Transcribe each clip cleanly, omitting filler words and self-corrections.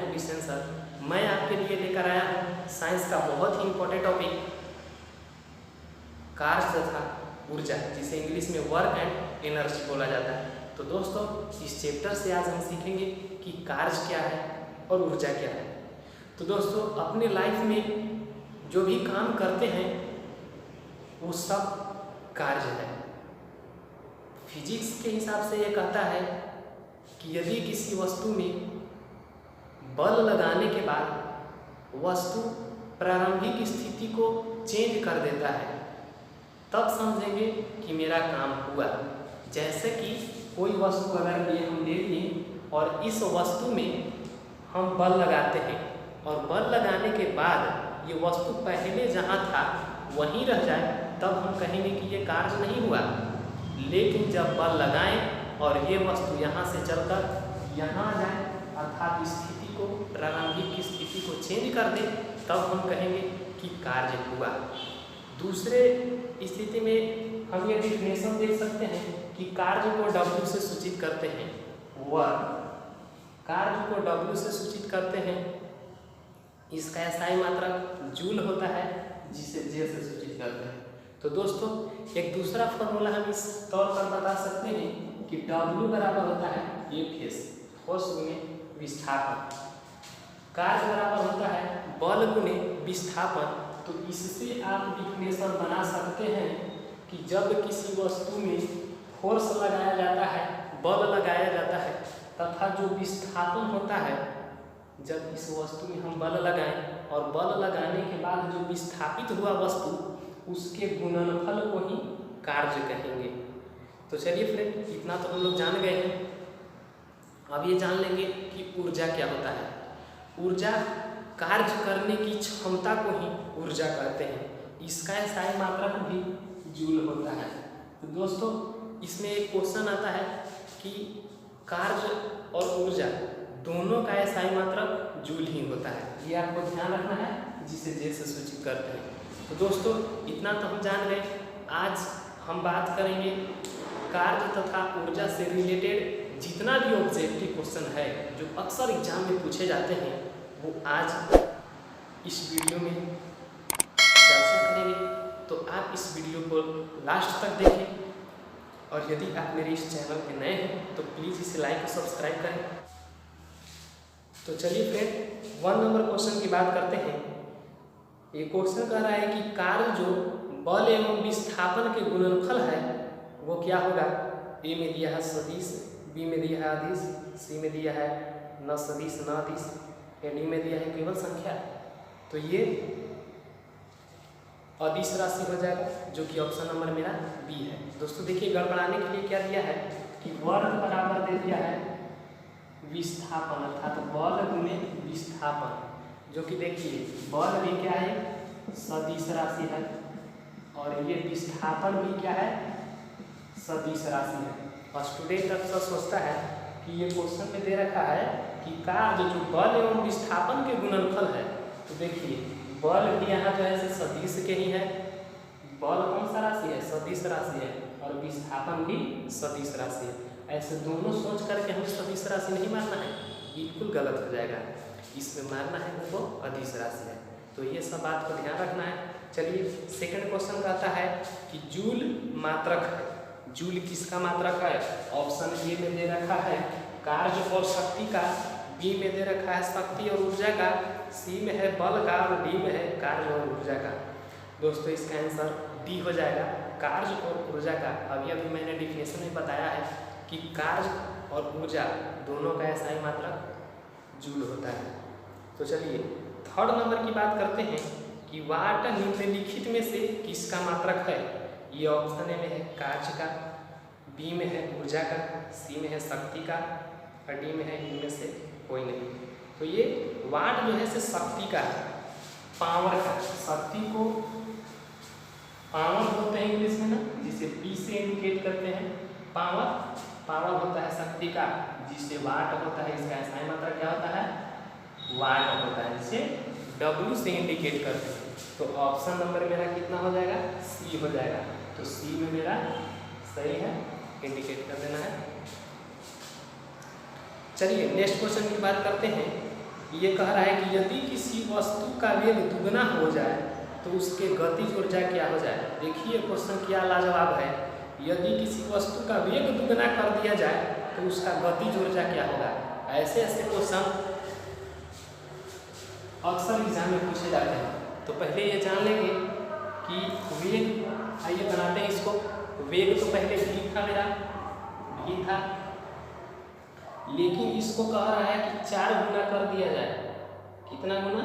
हूँ question sir. मैं आपके लिए लेकर आया हूँ साइंस का बहुत ही इम्पोर्टेंट टॉपिक कार्य तथा ऊर्जा, जिसे इंग्लिश में वर्क एंड एनर्जी बोला जाता है। तो दोस्तों, इस चैप्टर से आज हम सीखेंगे कि कार्य क्या है और ऊर्जा क्या है। तो दोस्तों, अपने लाइफ में जो भी काम करते हैं वो सब कार्य है। फिजिक्स के हिसाब से ये कहता है कि यदि किसी वस्तु में बल लगाने के बाद वस्तु प्रारंभिक स्थिति को चेंज कर देता है, तब समझेंगे कि मेरा काम हुआ। जैसे कि कोई वस्तु अगर ये हम ले लिए और इस वस्तु में हम बल लगाते हैं और बल लगाने के बाद ये वस्तु पहले जहाँ था वहीं रह जाए, तब हम कहेंगे कि ये कार्य नहीं हुआ। लेकिन जब बल लगाएं और ये वस्तु यहाँ से चलकर यहाँ आ जाए, अर्थात स्थिति को, प्रारंभिक स्थिति को चेंज कर दे, तब हम कहेंगे कि कार्य हुआ। दूसरे स्थिति में हम ये डिफिनेशन देख सकते हैं कि कार्य को W से सूचित करते हैं, वर्क। कार्य को W से सूचित करते हैं, इसका SI मात्रक जूल होता है, जिसे J से सूचित करते हैं। तो दोस्तों, एक दूसरा फॉर्मूला हम इस तौर पर बता सकते हैं कि W बराबर होता है F, फोर्स गुने विस्थापन। कार्य बराबर होता है बल गुने विस्थापन। तो इससे आप डिफिनेशन बना सकते हैं कि जब किसी वस्तु में फोर्स लगाया जाता है, बल लगाया जाता है, तथा जो विस्थापन होता है, जब इस वस्तु में हम बल लगाएं और बल लगाने के बाद जो विस्थापित हुआ वस्तु, उसके गुणनफल को ही कार्य कहेंगे। तो चलिए फ्रेंड, इतना तो हम लोग जान गए हैं। अब ये जान लेंगे कि ऊर्जा क्या होता है। ऊर्जा कार्य करने की क्षमता को ही ऊर्जा कहते हैं। इसका SI मात्रक भी जूल होता है। तो दोस्तों, इसमें एक क्वेश्चन आता है कि कार्य और ऊर्जा दोनों का SI मात्रक जूल ही होता है। ये आपको ध्यान रखना है, जिसे J से सूचित करते हैं। तो दोस्तों, इतना तो हम जान गए। आज हम बात करेंगे कार्य तथा ऊर्जा से रिलेटेड जितना भी ऑब्जेक्टिव क्वेश्चन है जो अक्सर एग्जाम में पूछे जाते हैं, वो आज इस वीडियो में चर्चा करेंगे। तो आप इस वीडियो को लास्ट तक देखें, और यदि आप मेरे इस चैनल पे नए हैं तो प्लीज़ इसे लाइक और सब्सक्राइब करें। तो चलिए फ्रेंड, 1 नंबर क्वेश्चन की बात करते हैं। ये क्वेश्चन कह रहा है कि कार्य जो बल एवं विस्थापन के गुणनफल है वो क्या होगा। ए में दिया है सदिश, बी में दिया है अदिश, सी में दिया है न सदिश न अदिश, डी में दिया है केवल संख्या। तो ये अदिश राशि हो जाएगा, जो कि ऑप्शन नंबर मेरा बी है। दोस्तों देखिए, गड़बड़ाने के लिए क्या दिया है कि वर्ग बराबर दे दिया है विस्थापन, अर्थात बल गुने विस्थापन, जो कि देखिए बल भी क्या है, सदिश राशि है, और ये विस्थापन भी क्या है, सदिश राशि है। और स्टूडेंट अक्सर सोचता है कि ये क्वेश्चन में दे रखा है कि कार्य जो बल एवं विस्थापन के गुणनफल है। तो देखिए, बल भी यहाँ जो है सदिश के ही है। बल कौन सा राशि है, सदिश राशि है, और विस्थापन भी सदिश राशि है। ऐसे दोनों सोच करके हमें सदिश राशि नहीं मानना है, बिल्कुल गलत हो जाएगा। इसमें मानना है वो अदिश राशि है। तो ये सब बात को ध्यान रखना है। चलिए, सेकंड क्वेश्चन कहता है कि जूल मात्रक है। जूल किसका मात्रक है। ऑप्शन ए में दे रखा है कार्य और शक्ति का, बी में दे रखा है शक्ति और ऊर्जा का, सी में है बल का, और डी में है कार्य और ऊर्जा का। दोस्तों, इसका आंसर डी हो जाएगा, कार्य और ऊर्जा का। अभी मैंने डिफिनेशन में बताया है कि कार्य और ऊर्जा दोनों का SI मात्रक जूल होता है। तो चलिए, थर्ड नंबर की बात करते हैं कि वाट निम्नलिखित में से किसका मात्रक है। ये ऑप्शन ए में है कार्य का, बी में है ऊर्जा का, सी में है शक्ति का, और डी में है इनमें से कोई नहीं। तो ये वाट जो है से शक्ति का है, पावर का। शक्ति को पावर बोलते हैं इंग्लिश में ना, जिसे P से इंडिकेट करते हैं। पावर होता है शक्ति का, जिसे वाट होता है। इसका SI मात्रक क्या होता है, वाट होता है, जिसे W से इंडिकेट करते हैं। तो ऑप्शन नंबर मेरा कितना हो जाएगा, सी हो जाएगा। तो सी में मेरा सही है, इंडिकेट कर देना है। चलिए नेक्स्ट क्वेश्चन की बात करते हैं ये कह रहा है कि यदि किसी वस्तु का वेग दुगना हो जाए तो उसके गतिज ऊर्जा क्या हो जाए। देखिए क्वेश्चन क्या लाजवाब है। यदि किसी वस्तु का वेग दुगना कर दिया जाए तो उसका गतिज ऊर्जा क्या होगा। ऐसे ऐसे क्वेश्चन अक्सर एग्जाम में पूछे जाते हैं। तो पहले ये जान लेंगे कि वेग, आइए बनाते हैं इसको। वेग तो पहले v था मेरा, v था, लेकिन इसको कह रहा है कि 4 गुना कर दिया जाए। कितना गुना,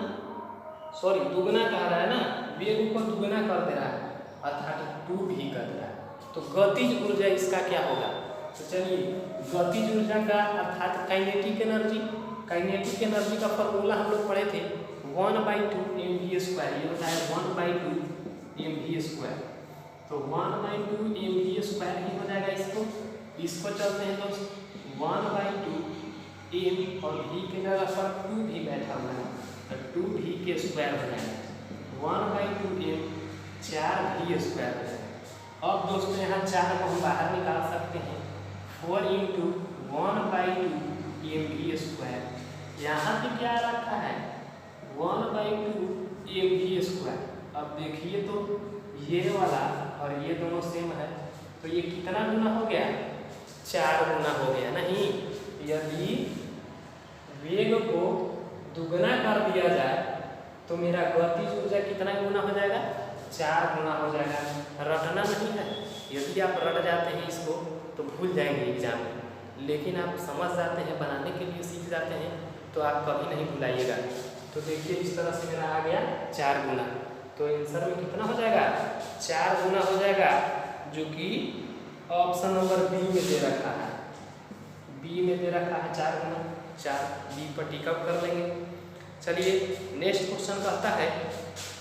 सॉरी दुगना कह रहा है ना, वेग को दुगना कर दे रहा है अर्थात 2v कर दे रहा है। तो गतिज ऊर्जा इसका क्या होगा। तो चलिए गतिज ऊर्जा का अर्थात काइनेटिक एनर्जी, काइनेटिक एनर्जी का फॉर्मूला हम लोग पढ़े थे 1/2 mv²। ये होता है 1/2 mv²। तो 1/2 mv² ही हो जाएगा। इसको चलते हैं दोस्त 1/2 m और v के जगह पर 2v बैठा हुआ है तो 2v के स्क्वायर हो जाएगा 1/2 m 4v² हो जाएगा। अब दोस्तों यहाँ 4 को हम बाहर निकाल सकते हैं 4 × 1/2 mv²। यहाँ पे क्या रखा है 1/2 mv²। अब देखिए तो ये वाला और ये दोनों सेम है तो ये कितना गुना हो गया 4 गुना हो गया। नहीं, यदि वेग को दुगना कर दिया जाए तो मेरा गतिज ऊर्जा कितना गुना हो जाएगा 4 गुना हो जाएगा। रटना नहीं है। यदि आप रट जाते हैं इसको तो भूल जाएंगे एग्जाम में, लेकिन आप समझ जाते हैं, बनाने के लिए सीख जाते हैं तो आप कभी नहीं भुलाइएगा। तो देखिए इस तरह से मेरा आ गया 4 गुना। तो आंसर में कितना हो जाएगा 4 गुना हो जाएगा, जो कि ऑप्शन नंबर बी में दे रखा है। बी में दे रखा है 4 गुना। 4 बी पर टिक अप कर लेंगे। चलिए नेक्स्ट क्वेश्चन कहता है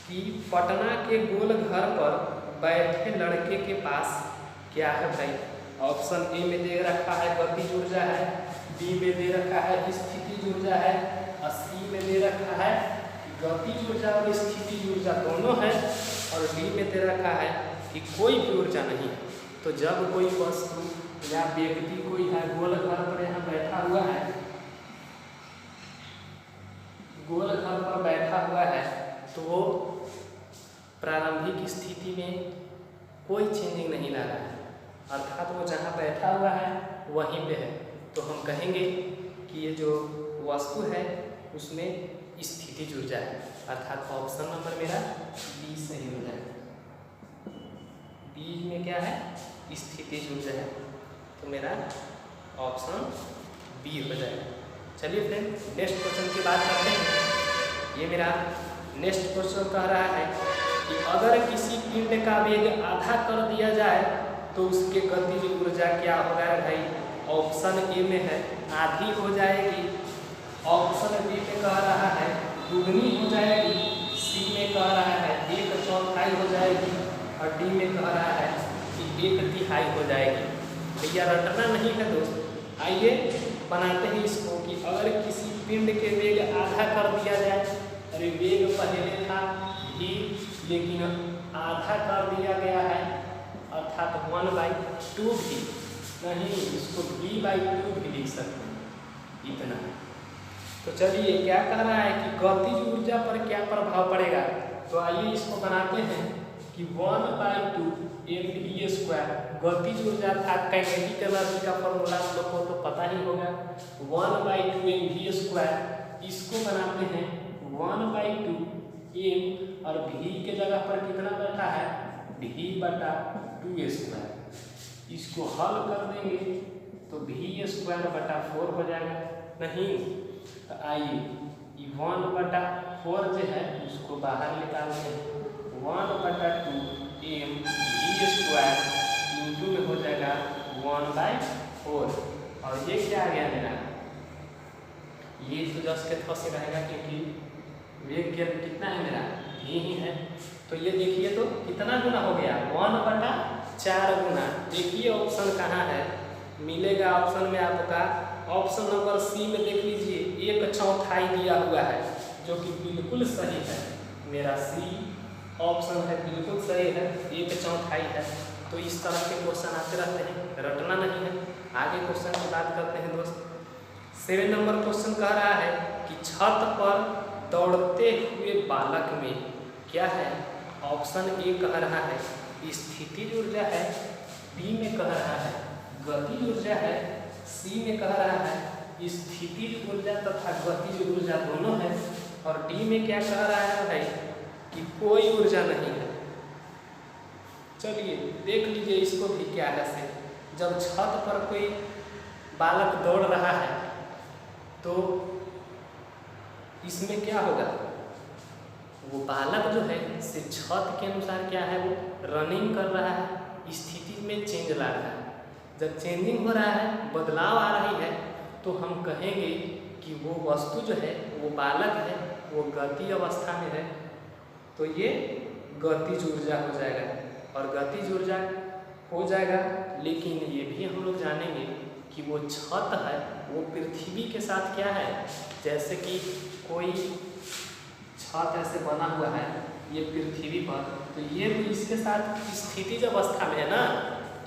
कि पटना के गोल घर पर बैठे लड़के के पास क्या है भाई। ऑप्शन ए में दे रखा है गतिज ऊर्जा है, बी में दे रखा है स्थितिज ऊर्जा है, और सी में दे रखा है गतिज ऊर्जा और स्थितिज ऊर्जा दोनों है, और डी में दे रखा है कि कोई भी ऊर्जा नहीं है। तो जब कोई वस्तु या व्यक्ति कोई है गोल घर पर यहाँ बैठा हुआ है, गोल घर पर बैठा हुआ है तो वो प्रारंभिक स्थिति में कोई चेंजिंग नहीं ला रहा है, अर्थात वो जहाँ बैठा हुआ है वहीं पे है। तो हम कहेंगे कि ये जो वस्तु है उसमें स्थितिज ऊर्जा है, अर्थात ऑप्शन नंबर मेरा बी सही हो जाएगा। बी में क्या है स्थितिज ऊर्जा है, तो मेरा ऑप्शन बी हो जाएगा। चलिए फ्रेंड नेक्स्ट क्वेश्चन की बात करते हैं। ये मेरा नेक्स्ट क्वेश्चन कह रहा है कि अगर किसी पिंड का वेग आधा कर दिया जाए तो उसके गतिज ऊर्जा क्या होगा भाई। ऑप्शन ए में है आधी हो जाएगी, ऑप्शन बी में कह रहा है दुगनी हो जाएगी, सी में कह रहा है 1/4 हो जाएगी, और डी में कह रहा है कि 1/3 हो जाएगी। भैया रटना नहीं है दोस्त। आइए बनाते हैं इसको कि अगर किसी पिंड के वेग आधा कर दिया जाए। अरे वेग पहले था v, लेकिन आधा कर दिया गया है अर्थात 1/2 भी नहीं, इसको v/2 भी लिख सकते हैं इतना। तो चलिए क्या कह रहा है कि गतिज ऊर्जा पर क्या प्रभाव पड़ेगा। तो आइए इसको बनाते हैं कि 1/2 mv² गतिज ऊर्जा था काइनेटिक एनर्जी का फॉर्मूला हम लोग को तो पता ही होगा 1/2 mv²। इसको बनाते हैं 1/2 m और v के जगह पर कितना बैठा है v/2²। इसको हल कर देंगे तो v²/4 हो जाएगा। नहीं तो आइए 1/4 जो है उसको बाहर निकालते हैं 1/2 mv² इंटू में हो जाएगा 1/4। और ये क्या आ गया मेरा, ये तो जस्ट के थोड़ा से रहेगा क्योंकि वेग के कितना है मेरा v ही है। तो ये देखिए तो कितना गुना हो गया 1/4 गुना। देखिए ऑप्शन कहाँ है मिलेगा ऑप्शन में आपका ऑप्शन नंबर सी में देख लीजिए 1/4 दिया हुआ है जो कि बिल्कुल सही है। मेरा सी ऑप्शन है बिल्कुल सही है 1/4 है। तो इस तरह के क्वेश्चन आते रहते हैं, रटना नहीं है। आगे क्वेश्चन की बात करते हैं दोस्त। 7 नंबर क्वेश्चन कह रहा है कि छत पर दौड़ते हुए बालक में क्या है? ऑप्शन ए कह रहा है स्थितिज ऊर्जा है, बी में कह रहा है गतिज ऊर्जा है, सी में कह रहा है स्थितिज ऊर्जा तथा गतिज ऊर्जा दोनों है, और डी में क्या कह रहा है भाई कि कोई ऊर्जा नहीं है। चलिए देख लीजिए इसको भी क्या है से। जब छत पर कोई बालक दौड़ रहा है तो इसमें क्या होगा? वो बालक जो है से छत के अनुसार क्या है, वो रनिंग कर रहा है, स्थिति में चेंज ला रहा है। जब चेंजिंग हो रहा है, बदलाव आ रही है, तो हम कहेंगे कि वो वस्तु जो है, वो बालक है, वो गति अवस्था में है, तो ये गतिज ऊर्जा हो जाएगा। और गतिज ऊर्जा हो जाएगा, लेकिन ये भी हम लोग जानेंगे कि वो छत है वो पृथ्वी के साथ क्या है, जैसे कि कोई छत ऐसे बना हुआ है ये पृथ्वी पर, तो ये तो इसके साथ स्थितिज अवस्था में है ना,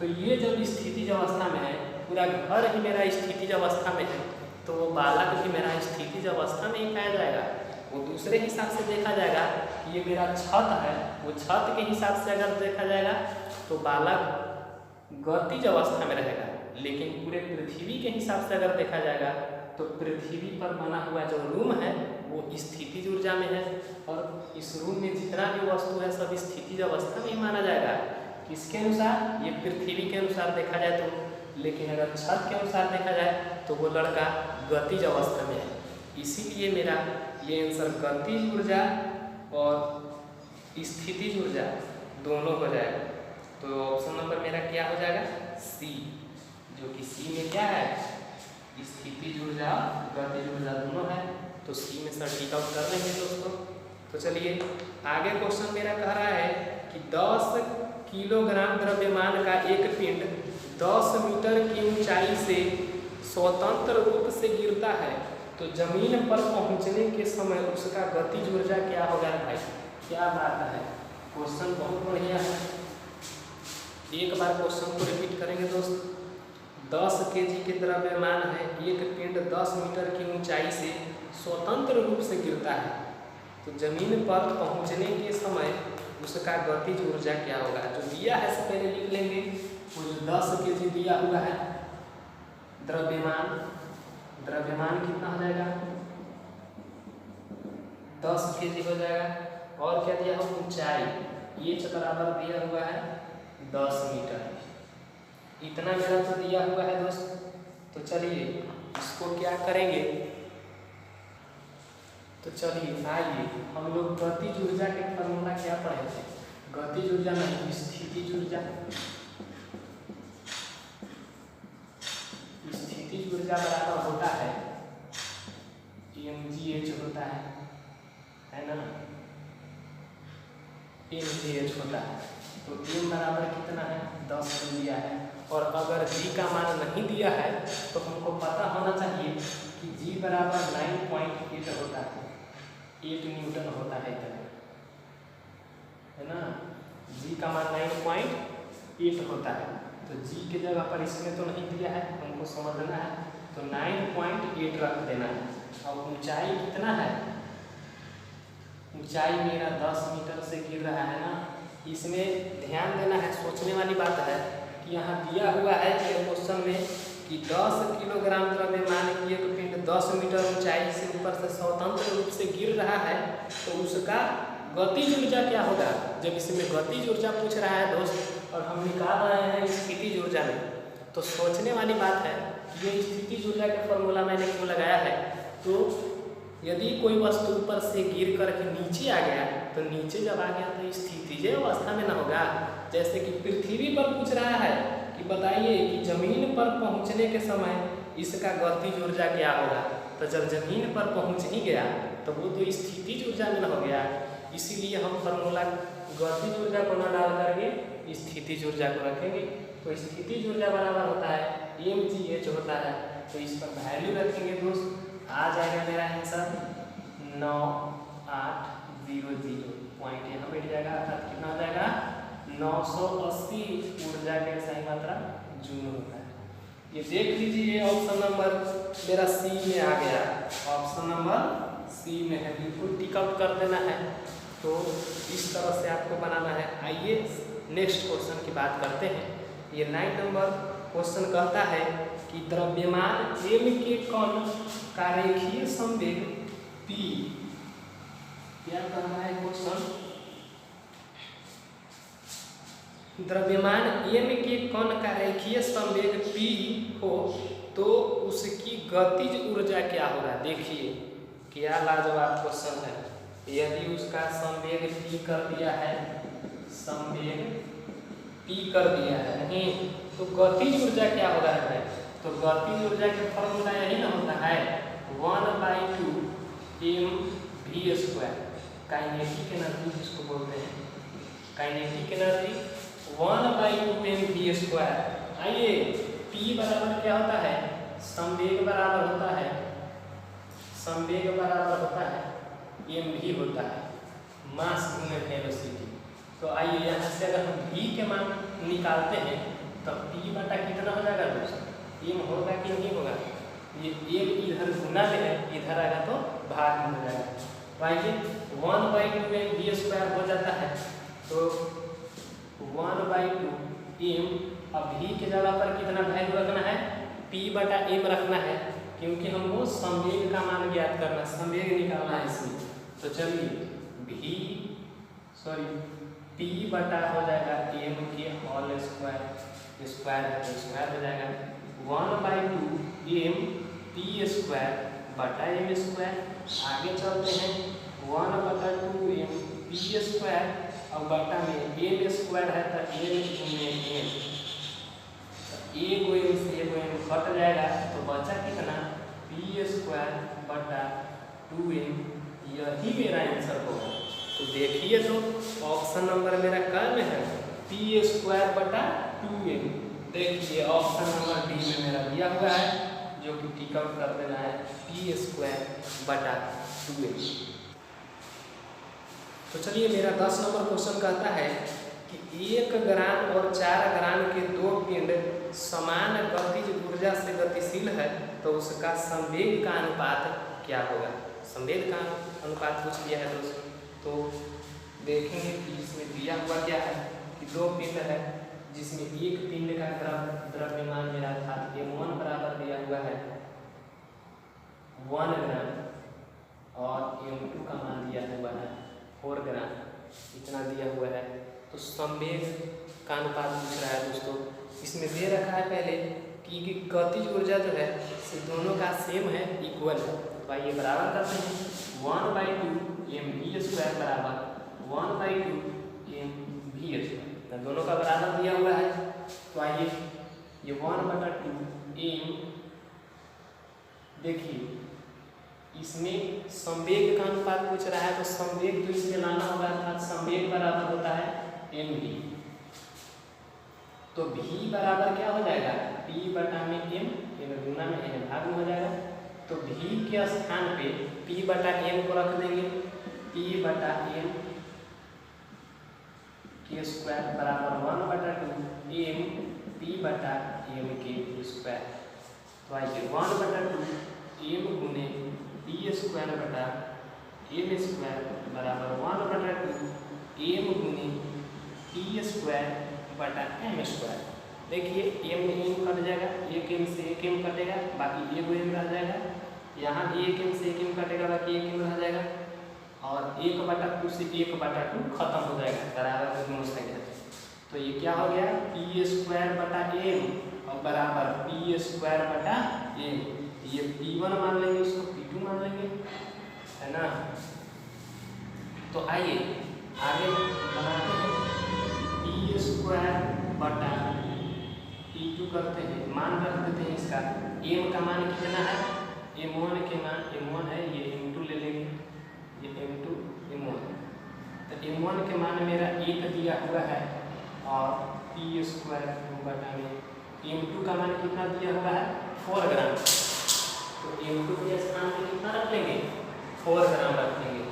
तो ये जब स्थितिज अवस्था में है, पूरा घर ही मेरा स्थितिज अवस्था में है, तो वो बालक भी मेरा स्थितिज अवस्था में ही पाया जाएगा। वो दूसरे हिसाब से देखा जाएगा कि ये मेरा छत है, वो छत के हिसाब से अगर देखा जाएगा तो बालक गतिज अवस्था में रहेगा, लेकिन पूरे पृथ्वी के हिसाब से अगर देखा जाएगा तो पृथ्वी पर बना हुआ जो रूम है वो स्थितिज ऊर्जा में है, और इस रूम में जितना भी वस्तु है सब स्थितिज अवस्था में ही माना जाएगा। किसके अनुसार? ये पृथ्वी के अनुसार देखा जाए तो, लेकिन अगर छत के अनुसार देखा जाए तो वो लड़का गतिज अवस्था में है। इसीलिए मेरा ये आंसर गतिज ऊर्जा और स्थितिज ऊर्जा दोनों हो जाएगा। तो ऑप्शन नंबर मेरा क्या हो जाएगा? सी, जो कि सी में क्या है, स्थितिज ऊर्जा गतिज ऊर्जा दोनों है, तो सी में सटीक आउट कर लेंगे दोस्तों। तो चलिए आगे क्वेश्चन मेरा कह रहा है कि 10 किलोग्राम द्रव्यमान का एक पिंड 10 मीटर की ऊंचाई से स्वतंत्र रूप से गिरता है, तो जमीन पर पहुंचने के समय उसका गतिज ऊर्जा क्या होगा भाई? क्या बात है, क्वेश्चन बहुत बढ़िया है। एक बार क्वेश्चन को रिपीट करेंगे दोस्त। 10 केजी के द्रव्यमान है, एक पिंड 10 मीटर की ऊंचाई से स्वतंत्र रूप से गिरता है, तो जमीन पर पहुंचने के समय उसका गतिज ऊर्जा क्या होगा? जो दिया है से पहले लिख लेंगे, वो जो 10 केजी दिया हुआ है द्रव्यमान, द्रव्यमान कितना हो जाएगा? 10 केजी हो जाएगा। और क्या दिया हो? ऊंचाई, ये बराबर दिया हुआ है 10 मीटर, इतना मेरा तो दिया हुआ है दोस्त। तो चलिए इसको क्या करेंगे, तो चलिए आइए हम लोग गतिज ऊर्जा के फॉर्मूला क्या पढ़े थे? गतिज ऊर्जा नहीं, स्थितिज ऊर्जा। स्थितिज ऊर्जा बराबर होता है mgh होता है ना, mgh होता है। तो m बराबर कितना है? 10 दिया है, और अगर g का मान नहीं दिया है तो हमको पता होना चाहिए कि g बराबर 9.8 होता है, 8 न्यूटन होता है, इतना है ना। g का मान 9.8 होता है, तो g की जगह पर इसमें तो नहीं दिया है, हमको समझना है, तो 9.8 रख देना है। और ऊंचाई कितना है? ऊंचाई मेरा 10 मीटर से गिर रहा है ना, इसमें ध्यान देना है। सोचने वाली बात है कि यहाँ दिया हुआ है क्वेश्चन में कि 10 किलोग्राम द्रव्यमान की एक पिंड 10 मीटर ऊंचाई से ऊपर से स्वतंत्र रूप से गिर रहा है, तो उसका गतिज ऊर्जा क्या होगा? जब इसमें गतिज ऊर्जा पूछ रहा है दोस्त और हम निकाल रहे हैं स्थितिज ऊर्जा में, तो सोचने वाली बात है कि ये स्थितिज ऊर्जा का फॉर्मूला मैंने क्यों लगाया है। तो यदि कोई वस्तु ऊपर से गिर करके नीचे आ गया, तो नीचे जब आ गया तो स्थितिज अवस्था में ना होगा। जैसे कि पृथ्वी पर पूछ रहा है कि बताइए कि जमीन पर पहुंचने के समय इसका गतिज ऊर्जा क्या होगा, तो जब जमीन पर पहुंच ही गया तो वो तो स्थितिज ऊर्जा में ना हो गया। इसीलिए हम फॉर्मूला गतिज ऊर्जा को न डाल करके स्थितिज ऊर्जा को रखेंगे। तो स्थितिज ऊर्जा बराबर होता है mgh होता है, तो इस पर वैल्यू रखेंगे दोस्त, आ जाएगा मेरा आंसर 9800 पॉइंट यहाँ बैठ जाएगा, अर्थात कितना हो जाएगा 980 ऊर्जा के सही मात्रा जूल होता है। ये देख लीजिए ऑप्शन नंबर मेरा सी में आ गया, ऑप्शन नंबर सी में है, बिल्कुल टिक आउट कर देना है। तो इस तरह से आपको बनाना है। आइए नेक्स्ट क्वेश्चन की बात करते हैं। ये 9 नंबर क्वेश्चन कहता है कि द्रव्यमान m के कण का रेखीय संवेग p, क्या कह रहा है क्वेश्चन, द्रव्यमान m के कण का रेखीय संवेग p हो तो उसकी गतिज ऊर्जा क्या होगा। देखिए क्या लाजवाब क्वेश्चन है। यदि उसका संवेग p कर दिया है, संवेग p कर दिया है नहीं, तो गतिज ऊर्जा क्या होगा है। तो गतिज ऊर्जा का फॉर्मूला यही ना होता है 1/2 mv²। काइनेटिक एनर्जी जिसको बोलते हैं, काइनेटिक एनर्जी 1/2 mv²। आइए p बराबर क्या होता है, संवेग बराबर होता है, संवेग बराबर होता है mv होता है, मास गुणे वेलोसिटी। तो आइए यहाँ से अगर हम v के मान निकालते हैं तो p बटा कितना हो जाएगा दोस्तों, m होगा कि नहीं होगा। ये m इधर गुना में है, इधर आएगा तो भाग में हो जाएगा। तो आइए 1/2 mv² हो जाता है। तो 1/2 m, अब v के जगह पर कितना वैल्यू रखना है, p बटा m रखना है, क्योंकि हमको संवेग का मान ज्ञात करना, संवेग निकालना है इसमें। तो चलिए p बटा हो जाएगा m के होल स्क्वायर, स्क्वायर है तो स्क्वायर हो जाएगा 1/2 m p² बटा m²। आगे चलते हैं 1/2 m p² और बटा में m² है तो m गुने m, एगो m से एगो m कट जाएगा तो बचा कितना p² बटा 2m। यही मेरा आंसर होगा। तो देखिए तो ऑप्शन नंबर मेरा क्या में है, p² बटा 2m। देखिए ऑप्शन नंबर डी में मेरा दिया हुआ है, जो कि टिक आउट कर देना है p² बटा 2m। तो चलिए मेरा 10 नंबर क्वेश्चन कहता है कि 1 ग्राम और 4 ग्राम के दो पिंड समान गतिज ऊर्जा से गतिशील है तो उसका संवेग का अनुपात क्या होगा। संवेग का अनुपात पूछ लिया है दोस्तों। तो देखेंगे कि इसमें दिया हुआ क्या है कि दो पिंड है, जिसमें एक पिंड का द्रव्यमान मेरा था m1 बराबर दिया हुआ है 1 ग्राम और m2 का मान दिया हुआ है 4 ग्राम, इतना दिया हुआ है। तो संवेग का अनुपात पूछ रहा है दोस्तों। इसमें दे रखा है पहले कि गतिज ऊर्जा जो है से दोनों का सेम है, इक्वल है। तो आइए बराबर करते हैं 1/2 mv² बराबर 1/2 mv²। दोनों का बराबर दिया हुआ है। तो आइए ये 1/2 m, देखिए इसमें संवेग का अनुपात पूछ रहा है तो संवेग तो इसमें लाना होगा, अर्थात संवेग बराबर होता है mv। तो v बराबर क्या हो जाएगा, p बटा में m, गुना में n भाग में हो जाएगा। तो v के स्थान पे p बटा m को रख देंगे, p बटा m के स्क्वायर बराबर 1/2 m p बटा m के स्क्वायर। तो आइए 1/2 m गुने p² बटा m² बराबर 1/2 m गुने p² बटा m²। देखिए m m कट जाएगा, एक m से एक m कटेगा, बाकी एक m रह जाएगा। यहाँ एक m से एक m कटेगा, बाकी एक m रह जाएगा। और 1/2 से 1/2 खत्म हो जाएगा बराबर दोनों संख्या। तो ये क्या हो गया p² बटा m और बराबर p² बटा m। ये p1 मान लेंगे, इसको p2 मान लेंगे, है ना। तो आइए आगे बनाते हैं, p² बटा p2 करते हैं, मान रख देते हैं इसका। m का मान कितना है, m1 के मान m1 है, ये m2 ले लेंगे, ये m2 m1। तो m1 के मान मेरा 1 दिया हुआ है और p² बटा में m2 का मान कितना दिया हुआ है 4 ग्राम। तो m2 के स्थान पे कितना रख लेंगे, 4 ग्राम रख लेंगे।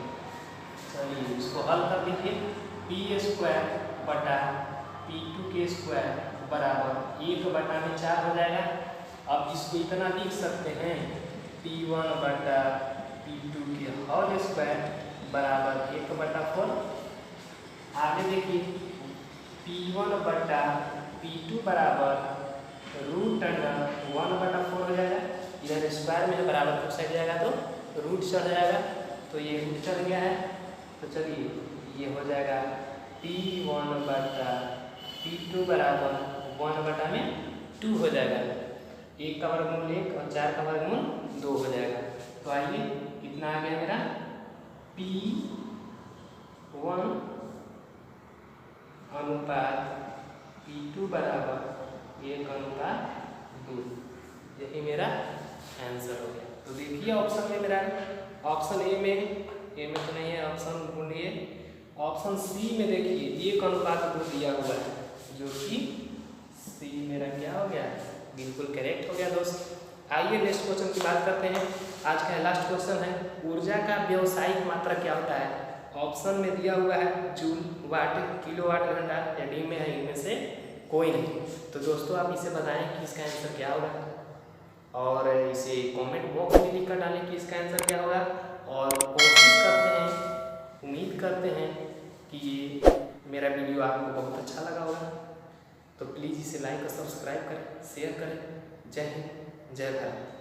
चलिए इसको हल कर दीजिए, p² बटा p2 के स्क्वायर बराबर 1/4 हो जाएगा। अब इसको इतना लिख सकते हैं p1 बटा P2 के होल स्क्वायर बराबर 1/4। आगे देखिए P1 बटा P2 बराबर रूट अंडर 1/4 हो जाएगा। इधर स्क्वायर में बराबर को साइड जाएगा तो रूट चढ़ जाएगा, तो ये रूट चढ़ गया है। तो चलिए ये हो जाएगा P1 बटा P2 बराबर 1/2 हो जाएगा। 1 का वर्गमूल 1 और 4 का वर्गमूल 2 हो जाएगा। तो आइए कितना आ गया मेरा P1 अनुपात P2 बराबर 1/2। यही मेरा आंसर हो गया। तो देखिए ऑप्शन में मेरा ऑप्शन ए में तो नहीं है, ऑप्शन ढूंढिए। ऑप्शन सी में देखिए 1/2 दिया हुआ है, जो कि सी मेरा क्या हो गया, बिल्कुल करेक्ट हो गया दोस्त। आइए नेक्स्ट क्वेश्चन की बात करते हैं। आज का लास्ट क्वेश्चन है, ऊर्जा का व्यावसायिक मात्रा क्या होता है। ऑप्शन में दिया हुआ है जूल, वाट, किलोवाट घंटा या डी में है, इनमें से कोई नहीं। तो दोस्तों आप इसे बताएं कि इसका आंसर क्या होगा, और इसे कमेंट बॉक्स में लिख कर डालें कि इसका आंसर क्या होगा। और कोशिश करते हैं, उम्मीद करते हैं कि ये मेरा वीडियो आपको बहुत अच्छा लगा होगा। तो प्लीज़ इसे लाइक और सब्सक्राइब करें, शेयर करें। जय हिंद, जय भारत।